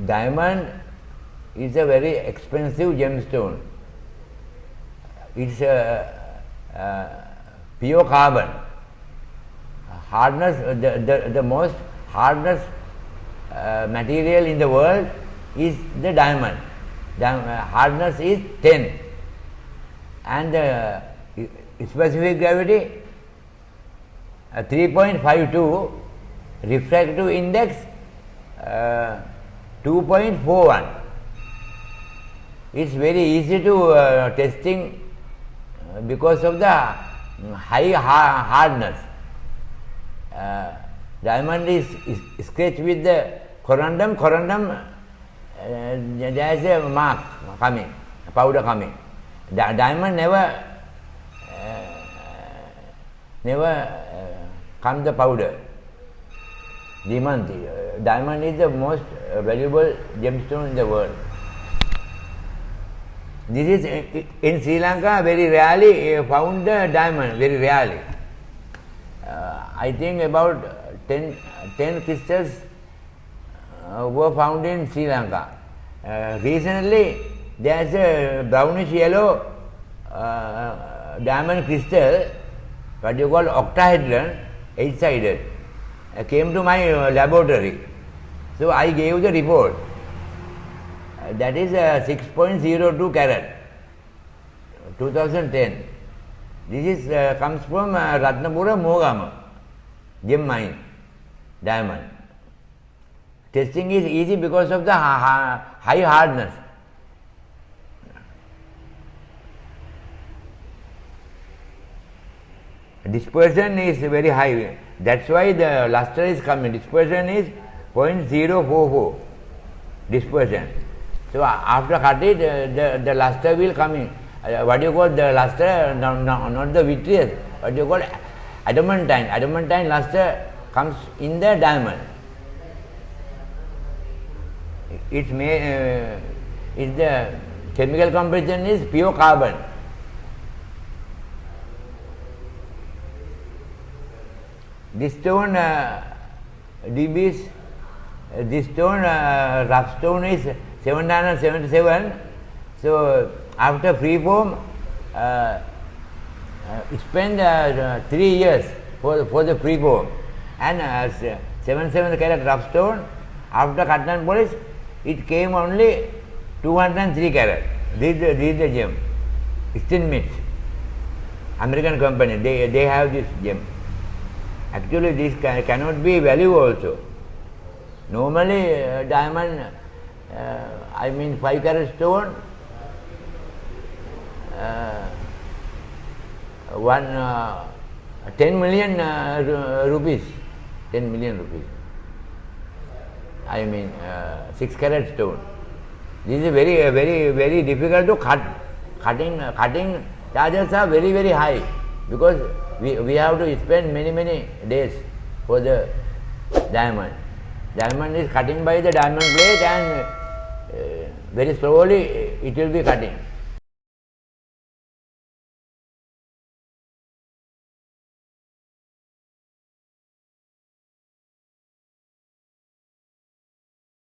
diamond is a very expensive gemstone. It's pure carbon. Hardness, the most hardness material in the world is the diamond. Hardness is 10, and specific gravity 3.52, refractive index 2.41. It's very easy to testing because of the high hardness. Diamond is sketched with the corundum. There is a mark coming, powder coming. Diamond never come the powder. Diamond is the most valuable gemstone in the world. This is in Sri Lanka very rarely found the diamond, very rarely. I think about 10 crystals were found in Sri Lanka. Recently, there is a brownish yellow diamond crystal, what you call octahedron, 8-sided, came to my laboratory. So I gave the report. That is 6.02 carat, 2010. This is comes from Ratnapura Mogama, gem mine, diamond. Testing is easy because of the high hardness. Dispersion is very high. That's why the luster is coming. Dispersion is 0.044. Dispersion. So after cut it, the luster will come in. What you call the luster, not the vitreous. What you call adamantine. Adamantine luster comes in the diamond. It's the chemical composition is pure carbon. This stone this stone rough stone is 777. So after free form, spend 3 years for the free form, and 77 carat rough stone after cut and polish, it came only 203 carat. This is the gem. Stinmits, American company. They have this gem. Actually, this cannot be value also. Normally, diamond, 5 carat stone, 10 million rupees. 10 million rupees. 6 carat stone. This is very difficult to cut. Cutting charges are very high, because we have to spend many days for the diamond. Diamond is cutting by the diamond blade, and very slowly it will be cutting.